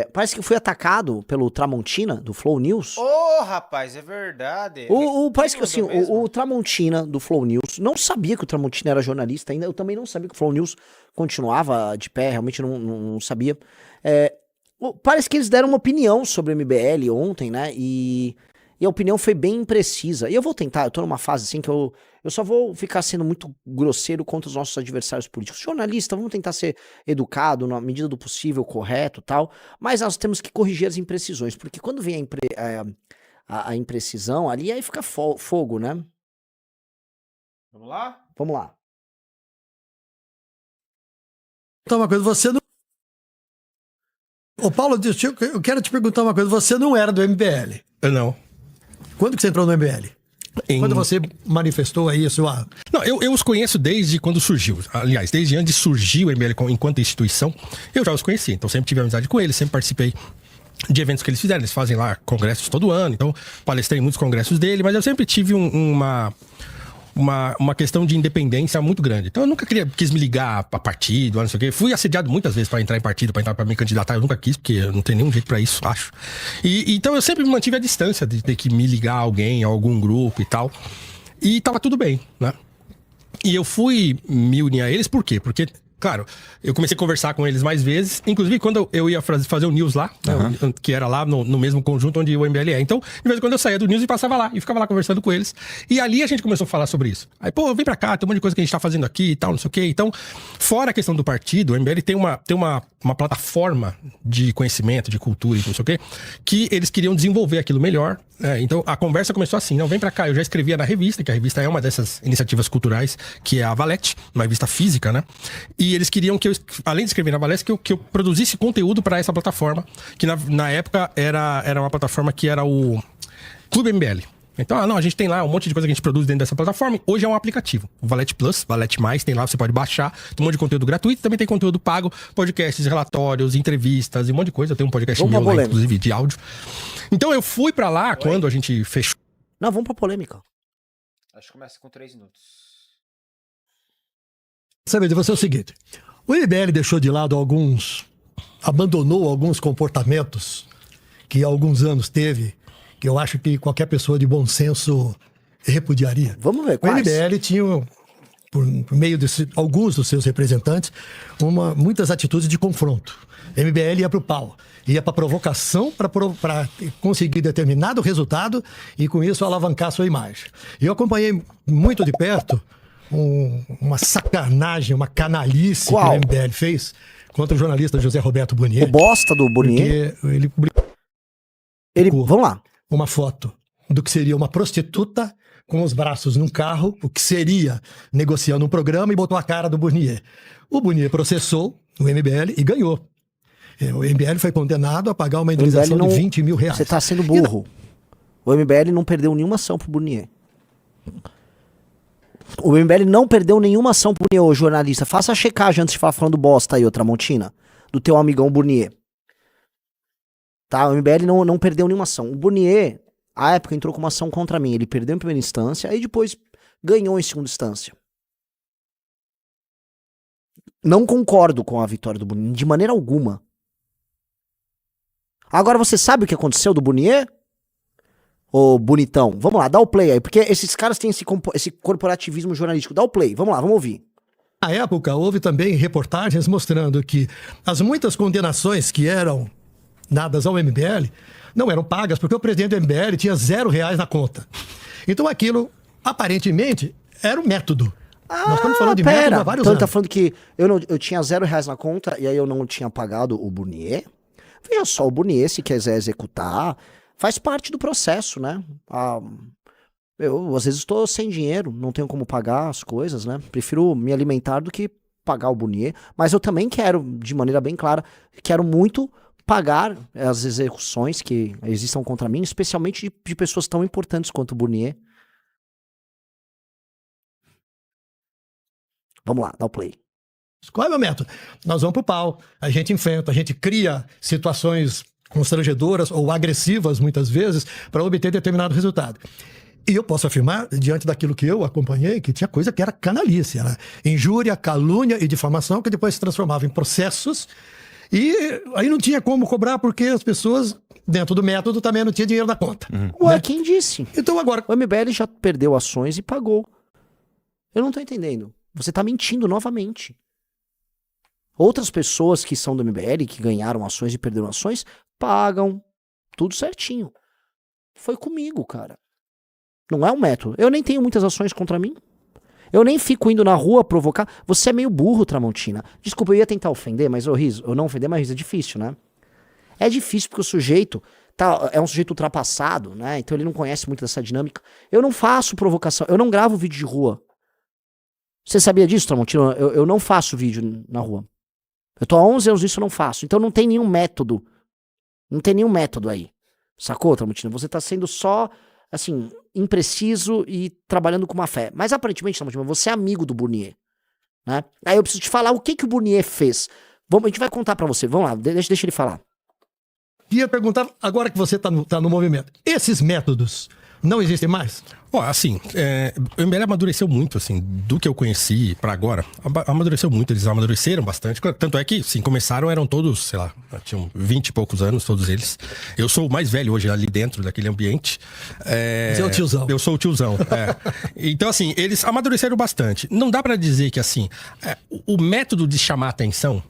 Parece que eu fui atacado pelo Tramontina, do Flow News. Rapaz, é verdade. Parece que assim, o Tramontina, do Flow News, não sabia que o Tramontina era jornalista ainda. Eu também não sabia que o Flow News continuava de pé, realmente não sabia. Parece que eles deram uma opinião sobre o MBL ontem, né? E a opinião foi bem imprecisa. E eu vou tentar, eu tô numa fase assim que eu só vou ficar sendo muito grosseiro contra os nossos adversários políticos. Jornalista, vamos tentar ser educado, na medida do possível, correto e tal. Mas nós temos que corrigir as imprecisões, porque quando vem a imprecisão ali, aí fica fogo, né? Vamos lá? Vamos lá. Então, uma coisa, você não... Ô Paulo, eu quero te perguntar uma coisa. Você não era do MBL? Eu não. Quando que você entrou no MBL? Quando você manifestou aí a sua... Não, eu os conheço desde quando surgiu. Aliás, desde antes de surgir o MBL enquanto instituição, eu já os conheci. Então sempre tive amizade com eles, sempre participei de eventos que eles fizeram. Eles fazem lá congressos todo ano, então palestrei em muitos congressos dele, mas eu sempre tive uma questão de independência muito grande. Então eu nunca quis me ligar a partido, não sei o quê. Fui assediado muitas vezes para entrar em partido, para entrar para me candidatar. Eu nunca quis, porque eu não tenho nenhum jeito para isso, acho. Então eu sempre me mantive à distância de ter que me ligar a alguém, a algum grupo e tal. E tava tudo bem, né? E eu fui me unir a eles por quê? Porque, claro, eu comecei a conversar com eles mais vezes, inclusive quando eu ia fazer o News lá, né, que era lá no mesmo conjunto onde o MBL é. Então, de vez em quando eu saía do News e passava lá, e ficava lá conversando com eles. E ali a gente começou a falar sobre isso. Aí, pô, vem pra cá, tem um monte de coisa que a gente tá fazendo aqui e tal, não sei o quê. Então, fora a questão do partido, o MBL tem uma plataforma de conhecimento, de cultura e não sei o quê, que eles queriam desenvolver aquilo melhor. Então a conversa começou assim, não, vem pra cá, eu já escrevia na revista, que a revista é uma dessas iniciativas culturais, que é a Valete, uma revista física, né? E eles queriam que eu, além de escrever na Valete, que eu produzisse conteúdo pra essa plataforma, que na época era uma plataforma que era o Clube MBL. Então, a gente tem lá um monte de coisa que a gente produz dentro dessa plataforma. Hoje é um aplicativo, o Valete Plus, Valete Mais, tem lá, você pode baixar, tem um monte de conteúdo gratuito, também tem conteúdo pago, podcasts, relatórios, entrevistas e um monte de coisa. Eu tenho um podcast meu lá, inclusive, de áudio. Então eu fui pra lá quando a gente fechou. Não, vamos pra polêmica. Acho que começa com 3 minutos. Sabe, você é o seguinte, o MBL deixou de lado abandonou alguns comportamentos que há alguns anos teve, que eu acho que qualquer pessoa de bom senso repudiaria. Vamos ver quais. O MBL tinha, por meio de alguns dos seus representantes, muitas atitudes de confronto. O MBL ia para o pau, ia para provocação para conseguir determinado resultado e com isso alavancar sua imagem. Eu acompanhei muito de perto uma sacanagem, uma canalice que o MBL fez contra o jornalista José Roberto Burnier. O bosta do Burnier? Ele publicou vamos lá. Uma foto do que seria uma prostituta com os braços num carro, o que seria negociando um programa, e botou a cara do Burnier. O Burnier processou o MBL e ganhou. O MBL foi condenado a pagar uma indenização de 20 mil reais. Você está sendo burro. O MBL não perdeu nenhuma ação pro Burnier. O MBL não perdeu nenhuma ação pro Burnier, ô jornalista. Faça a checagem antes de falar falando bosta aí, ô Tramontina, do teu amigão Burnier. Tá? O MBL não perdeu nenhuma ação. O Burnier, à época, entrou com uma ação contra mim. Ele perdeu em primeira instância, aí depois ganhou em segunda instância. Não concordo com a vitória do Burnier, de maneira alguma. Agora você sabe o que aconteceu do Burnier? Ô bonitão, vamos lá, dá o play aí, porque esses caras têm esse corporativismo jornalístico. Dá o play, vamos lá, vamos ouvir. Na época, houve também reportagens mostrando que as muitas condenações que eram dadas ao MBL não eram pagas, porque o presidente do MBL tinha R$0 na conta. Então aquilo, aparentemente, era um método. Nós estamos falando de método há vários anos. Então tá falando que eu tinha R$0 na conta e aí eu não tinha pagado o Burnier? Veja só, o Burnier, se quiser executar, faz parte do processo, né? Eu, às vezes, estou sem dinheiro, não tenho como pagar as coisas, né? Prefiro me alimentar do que pagar o Burnier. Mas eu também quero, de maneira bem clara, quero muito pagar as execuções que existam contra mim, especialmente de pessoas tão importantes quanto o Burnier. Vamos lá, dá o play. Qual é o meu método? Nós vamos pro pau, a gente enfrenta, a gente cria situações constrangedoras ou agressivas, muitas vezes, para obter determinado resultado. E eu posso afirmar, diante daquilo que eu acompanhei, que tinha coisa que era canalice, era injúria, calúnia e difamação, que depois se transformava em processos E aí não tinha como cobrar porque as pessoas, dentro do método, também não tinha dinheiro na conta. Ué, né? quem disse? Então agora, O MBL já perdeu ações e pagou. Eu não tô entendendo. Você tá mentindo novamente. Outras pessoas que são do MBL, que ganharam ações e perderam ações, pagam. Tudo certinho. Foi comigo, cara. Não é um método. Eu nem tenho muitas ações contra mim. Eu nem fico indo na rua provocar. Você é meio burro, Tramontina. Desculpa, eu ia tentar ofender, mas, ô Riso, eu não ofender, mas Riso, é difícil, né? É difícil porque o sujeito é um sujeito ultrapassado, né? Então ele não conhece muito dessa dinâmica. Eu não faço provocação, eu não gravo vídeo de rua. Você sabia disso, Tramontina? Eu não faço vídeo na rua. Eu tô há 11 anos nisso, eu não faço. Então não tem nenhum método. Não tem nenhum método aí. Sacou, Tramontina? Você tá sendo só, assim, impreciso e trabalhando com má fé. Mas aparentemente, Tramontina, você é amigo do Burnier, né? Aí eu preciso te falar o que o Burnier fez. A gente vai contar pra você. Vamos lá, deixa ele falar. ia perguntar, agora que você tá no movimento, esses métodos não existem mais? Ó, assim, o MBL amadureceu muito, assim, do que eu conheci pra agora. Amadureceu muito, eles amadureceram bastante. Tanto é que, sim, começaram, eram todos, sei lá, tinham 20 e poucos anos, todos eles. Eu sou o mais velho hoje ali dentro daquele ambiente. Você é o tiozão. Eu sou o tiozão, Então, assim, eles amadureceram bastante. Não dá pra dizer que, assim, o método de chamar atenção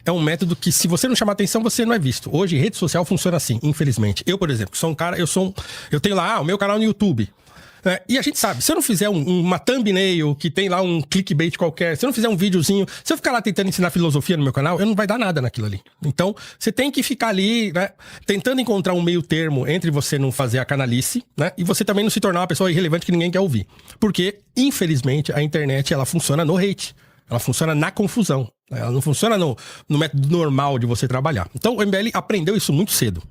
é um método que, se você não chamar atenção, você não é visto. Hoje, rede social funciona assim, infelizmente. Eu, por exemplo, sou um cara, eu tenho lá o meu canal no YouTube. E a gente sabe, se eu não fizer uma thumbnail que tem lá um clickbait qualquer, se eu não fizer um videozinho, se eu ficar lá tentando ensinar filosofia no meu canal, eu não vai dar nada naquilo ali. Então, você tem que ficar ali, né, tentando encontrar um meio termo entre você não fazer a canalice, né, e você também não se tornar uma pessoa irrelevante que ninguém quer ouvir. Porque, infelizmente, a internet, ela funciona no hate. Ela funciona na confusão. Ela não funciona no método normal de você trabalhar. Então, o MBL aprendeu isso muito cedo.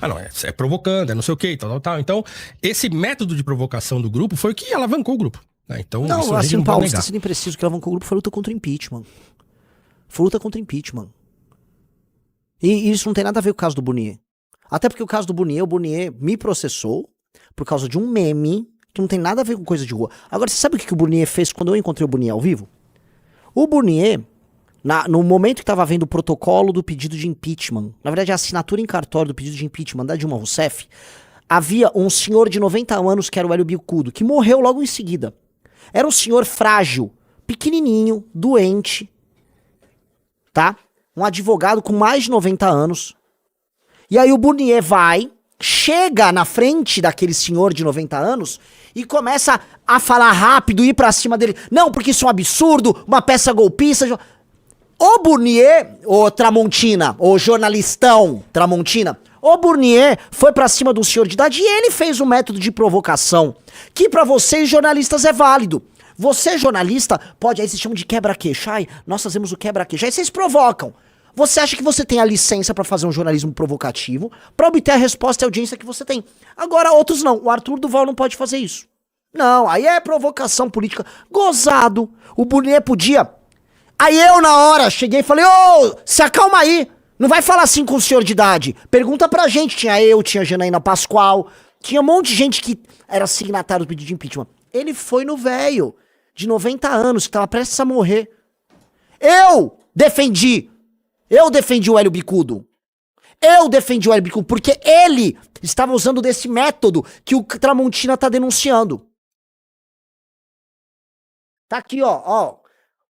Não, é provocando, é não sei o que, tal. Então, esse método de provocação do grupo foi o que alavancou o grupo. Então, não, isso a gente assim, não Paulo, pode você negar. tá sendo impreciso. O que alavancou o grupo foi a luta contra o impeachment. Foi luta contra o impeachment. E isso não tem nada a ver com o caso do Burnier. Até porque o caso do Burnier, o Burnier me processou por causa de um meme que não tem nada a ver com coisa de rua. Agora, você sabe o que o Burnier fez quando eu encontrei o Burnier ao vivo? O Burnier, no momento que estava vendo o protocolo do pedido de impeachment, na verdade a assinatura em cartório do pedido de impeachment da Dilma Rousseff, havia um senhor de 90 anos que era o Hélio Bicudo, que morreu logo em seguida. Era um senhor frágil, pequenininho, doente, tá? Um advogado com mais de 90 anos. E aí o Burnier chega na frente daquele senhor de 90 anos e começa a falar rápido, ir pra cima dele. Não, porque isso é um absurdo, uma peça golpista. O Burnier, o Tramontina, o jornalistão Tramontina, o Burnier foi pra cima de um senhor de idade e ele fez um método de provocação que pra vocês jornalistas é válido. Você jornalista pode, aí vocês chamam de quebra-queixo. Ai, nós fazemos o quebra-queixo. Aí vocês provocam. Você acha que você tem a licença pra fazer um jornalismo provocativo pra obter a resposta e a audiência que você tem. Agora outros não. O Arthur Duval não pode fazer isso. Não, aí é provocação política. Gozado. O Burnier podia. Aí eu na hora cheguei e falei, se acalma aí. Não vai falar assim com o senhor de idade. Pergunta pra gente. Tinha eu, tinha Janaína Pascoal. Tinha um monte de gente que era signatário do pedido de impeachment. Ele foi no velho de 90 anos que tava prestes a morrer. Eu defendi o Hélio Bicudo. Porque ele estava usando desse método que o Tramontina tá denunciando. Tá aqui, ó.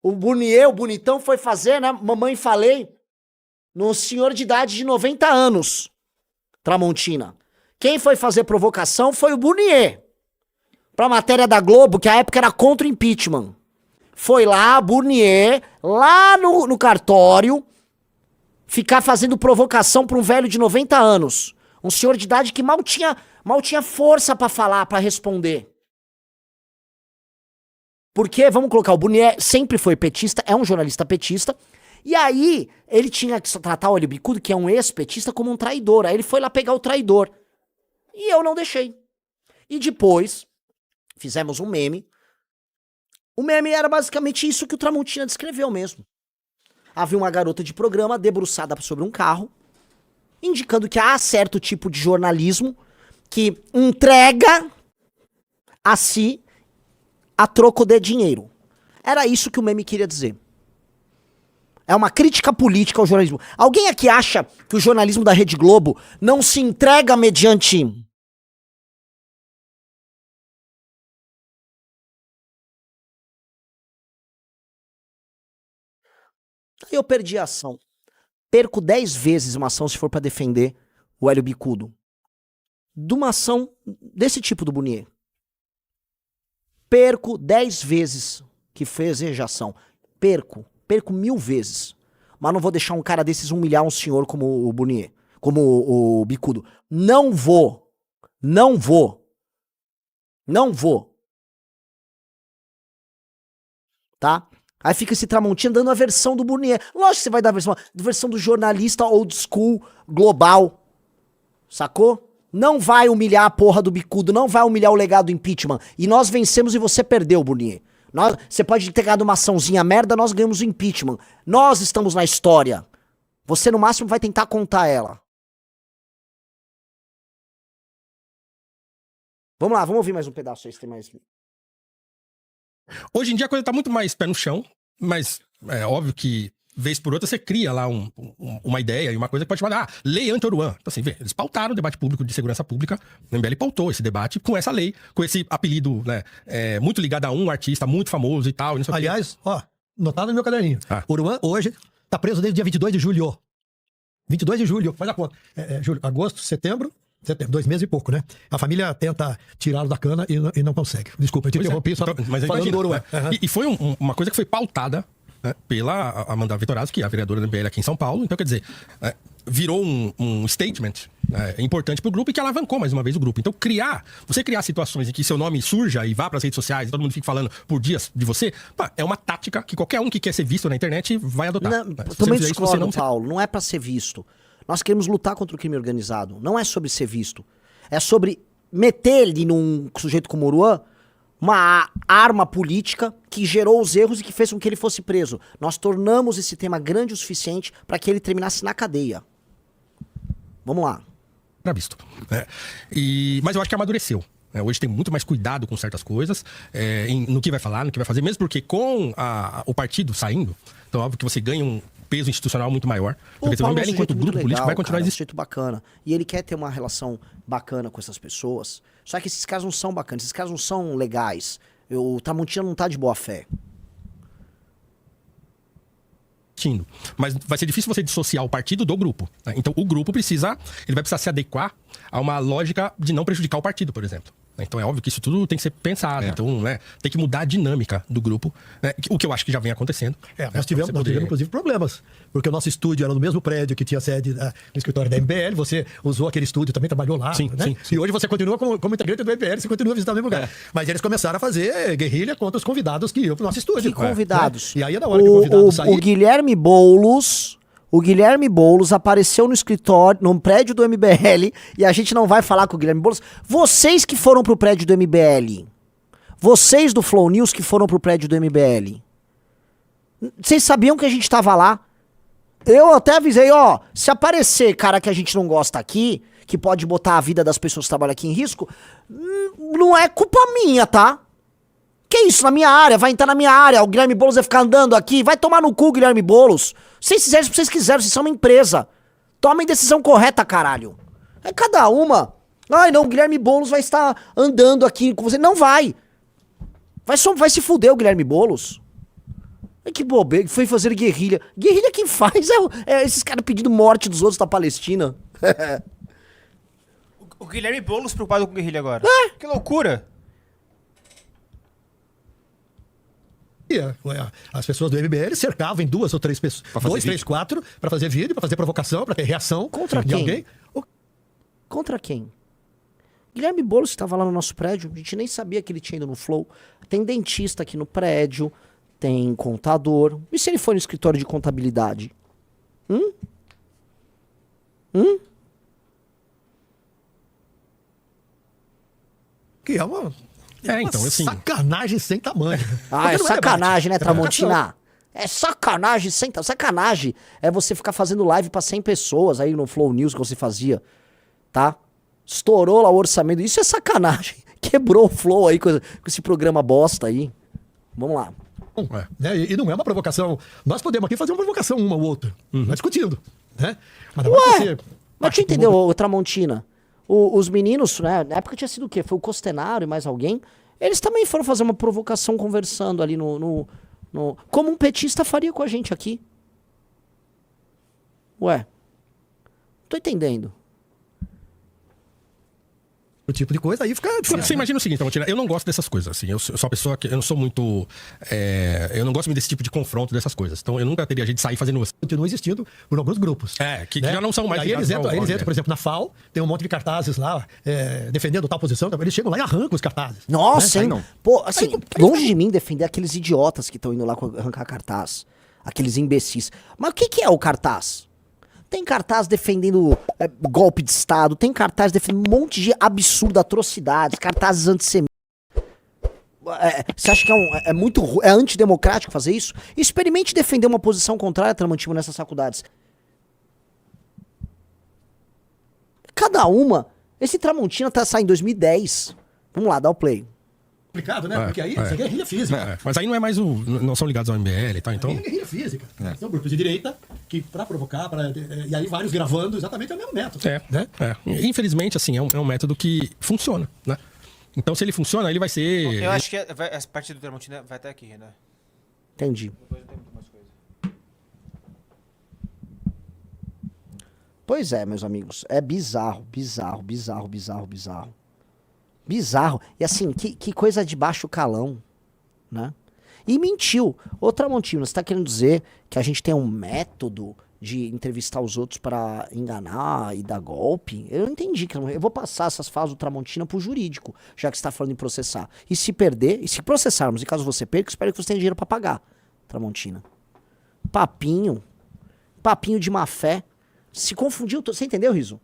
O Burnier, o bonitão, foi fazer, né? Mamãe falei, no senhor de idade de 90 anos. Tramontina. Quem foi fazer provocação foi o Burnier. Pra matéria da Globo, que a época era contra o impeachment. Foi lá, Burnier, lá no cartório, ficar fazendo provocação pra um velho de 90 anos. Um senhor de idade que mal tinha força pra falar, pra responder. Porque, vamos colocar, o Burnier sempre foi petista, é um jornalista petista, e aí ele tinha que tratar o Hélio Bicudo, que é um ex-petista, como um traidor. Aí ele foi lá pegar o traidor. E eu não deixei. E depois, fizemos um meme. O meme era basicamente isso que o Tramontina descreveu mesmo. Havia uma garota de programa debruçada sobre um carro, indicando que há certo tipo de jornalismo que entrega a si a troco de dinheiro. Era isso que o meme queria dizer. É uma crítica política ao jornalismo. Alguém aqui acha que o jornalismo da Rede Globo não se entrega mediante... Eu perdi a ação. Perco 10 vezes uma ação se for pra defender o Hélio Bicudo. De uma ação desse tipo do Bonier. Perco 10 vezes que fez ação. Perco 1000 vezes. Mas não vou deixar um cara desses humilhar um senhor como o Bonier, como o Bicudo. Não vou. Não vou. Não vou. Tá? Aí fica esse Tramontina dando a versão do Bonier. Lógico que você vai dar a versão do jornalista old school global. Sacou? Não vai humilhar a porra do Bicudo, não vai humilhar o legado do impeachment. E nós vencemos e você perdeu, Bonier. Você pode ter ganhado uma açãozinha merda, nós ganhamos o impeachment. Nós estamos na história. Você no máximo vai tentar contar ela. Vamos lá, vamos ouvir mais um pedaço aí, se tem mais... Hoje em dia a coisa tá muito mais pé no chão, mas é óbvio que, vez por outra, você cria lá uma ideia e uma coisa que pode chamar, lei anti-Oruan. Então assim, eles pautaram o debate público de segurança pública, o MBL pautou esse debate com essa lei, com esse apelido, né, muito ligado a um artista muito famoso e tal. E não sei aliás, ó, notado no meu caderninho. Oruan hoje tá preso desde o dia 22 de julho. 22 de julho, faz a conta. Julho, agosto, setembro, 2 meses e pouco, né? A família tenta tirá-lo da cana e não consegue. Desculpa, eu te interrompi só mas falando imagina, do Oruan. E foi uma coisa que foi pautada, né, pela Amanda Vitorazzo, que é a vereadora do MBL aqui em São Paulo. Então, quer dizer, virou um statement importante pro grupo e que alavancou mais uma vez o grupo. Então, você criar situações em que seu nome surja e vá pras redes sociais e todo mundo fique falando por dias de você, é uma tática que qualquer um que quer ser visto na internet vai adotar. Não, também discordo, Paulo. Não é pra ser visto. Nós queremos lutar contra o crime organizado. Não é sobre ser visto. É sobre meter ele num sujeito como o Oruan uma arma política que gerou os erros e que fez com que ele fosse preso. Nós tornamos esse tema grande o suficiente para que ele terminasse na cadeia. Vamos lá. Era visto. Mas eu acho que amadureceu. Hoje tem muito mais cuidado com certas coisas, no que vai falar, no que vai fazer, mesmo porque com o partido saindo, então óbvio que você ganha um peso institucional muito maior. Porque o MBL, enquanto grupo político, vai continuar existindo. Um jeito bacana. E ele quer ter uma relação bacana com essas pessoas. Só que esses caras não são bacanas, esses caras não são legais. O Tramontina não tá de boa fé. Mas vai ser difícil você dissociar o partido do grupo. Né? Então o grupo vai precisar se adequar a uma lógica de não prejudicar o partido, por exemplo. Então é óbvio que isso tudo tem que ser pensado. Então, né, tem que mudar a dinâmica do grupo, né, o que eu acho que já vem acontecendo. Nós tivemos, inclusive, problemas. Porque o nosso estúdio era no mesmo prédio que tinha sede do escritório da MBL. Você usou aquele estúdio, também trabalhou lá. Sim, né? sim. E hoje você continua como integrante do MBL, você continua visitando o mesmo lugar. Mas eles começaram a fazer guerrilha contra os convidados que iam pro nosso estúdio. Que convidados? Né? E aí, na hora que o convidado saiu... O Guilherme Boulos apareceu no escritório, no prédio do MBL, e a gente não vai falar com o Guilherme Boulos. Vocês que foram pro prédio do MBL, vocês do Flow News que foram pro prédio do MBL, vocês sabiam que a gente tava lá? Eu até avisei, se aparecer cara que a gente não gosta aqui, que pode botar a vida das pessoas que trabalham aqui em risco, não é culpa minha, tá? Que isso, na minha área, vai entrar na minha área, o Guilherme Boulos vai ficar andando aqui, vai tomar no cu, Guilherme Boulos. Vocês fizeram se vocês quiserem, vocês são uma empresa. Tomem decisão correta, caralho. É cada uma. Ai, não, o Guilherme Boulos vai estar andando aqui com você. Não vai. Vai se fuder o Guilherme Boulos. Que bobeira, foi fazer guerrilha. Guerrilha quem faz é esses caras pedindo morte dos outros da Palestina. O Guilherme Boulos preocupado com guerrilha agora. Que loucura. As pessoas do MBL cercavam em 2 ou 3 pessoas. 2, 3, 4, pra fazer vídeo, pra fazer provocação, pra ter reação. Contra de quem? Alguém. Contra quem? Guilherme Boulos estava lá no nosso prédio, a gente nem sabia que ele tinha ido no Flow. Tem dentista aqui no prédio, tem contador. E se ele for no escritório de contabilidade? Que é uma... então, assim... sacanagem sem tamanho. É sacanagem, né, Tramontina? É sacanagem sem tamanho. Sacanagem é você ficar fazendo live pra 100 pessoas aí no Flow News que você fazia, tá? Estourou lá o orçamento. Isso é sacanagem. Quebrou o Flow aí com esse programa bosta aí. Vamos lá. Né? E não é uma provocação. Nós podemos aqui fazer uma provocação uma ou outra, mas discutindo. Né? Mas não vai ser Mas tu entendeu, ô Tramontina? Os meninos, né, na época tinha sido o quê? Foi o Costenaro e mais alguém. Eles também foram fazer uma provocação conversando ali como um petista faria com a gente aqui. Ué, tô entendendo. o tipo de coisa, aí fica difícil. Você imagina o seguinte, Tramontina, eu não gosto dessas coisas, assim, eu sou uma pessoa que eu não sou muito, eu não gosto muito desse tipo de confronto dessas coisas, então eu nunca teria jeito de sair fazendo isso. Continua existindo por alguns grupos. Que já não são mais Aí eles entram, por exemplo, na FAO, tem um monte de cartazes lá, defendendo tal posição, eles chegam lá e arrancam os cartazes. Nossa, né? hein? Pô, assim, longe de mim defender aqueles idiotas que estão indo lá arrancar cartaz. Aqueles imbecis. Mas o que é o cartaz? Tem cartaz defendendo golpe de Estado, tem cartaz defendendo um monte de absurdo, atrocidades, cartazes antissemitas. Você acha que é antidemocrático fazer isso? Experimente defender uma posição contrária, Tramontina, nessas faculdades. Cada uma. Esse Tramontina tá saindo em 2010. Vamos lá, dá o play. Complicado, né? Porque aí isso é guerrilha física. Mas aí não é mais não são ligados ao MBL e tal, então... É guerrilha física. São grupos de direita que, pra provocar, e aí vários gravando exatamente o mesmo método. Né? Infelizmente, assim, é um método que funciona, né? Então, se ele funciona, ele vai ser... Eu acho que essa parte do Tramontina vai até aqui, Renan. Entendi. Depois eu tenho mais coisa. Pois é, meus amigos. É bizarro, bizarro, bizarro, bizarro, bizarro. Bizarro. E assim, que coisa de baixo calão, né? E mentiu. Ô Tramontina, você tá querendo dizer que a gente tem um método de entrevistar os outros para enganar e dar golpe? Eu não entendi. Eu vou passar essas falas do Tramontina pro jurídico, já que você tá falando em processar. E se perder, e se processarmos, e caso você perca, espero que você tenha dinheiro para pagar, Tramontina. Papinho de má fé. Se confundiu, você entendeu, Riso?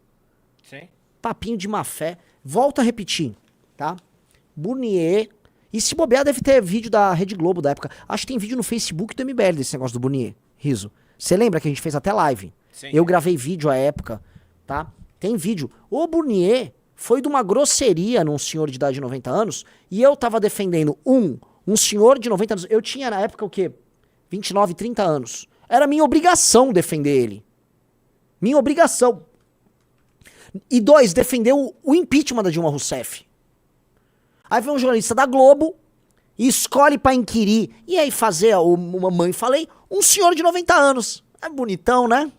Sim. Papinho de má fé. Volto a repetir, tá? Burnier. E se bobear, deve ter vídeo da Rede Globo da época. Acho que tem vídeo no Facebook do MBL desse negócio do Burnier. Riso. Você lembra que a gente fez até live? Sim. Eu gravei vídeo à época, tá? Tem vídeo. O Burnier foi de uma grosseria num senhor de idade de 90 anos e eu tava defendendo um senhor de 90 anos. Eu tinha na época o quê? 29, 30 anos. Era minha obrigação defender ele. Minha obrigação. E 2, defender o impeachment da Dilma Rousseff. Aí vem um jornalista da Globo e escolhe pra inquirir. E aí fazer uma mãe falei, um senhor de 90 anos. É bonitão, né?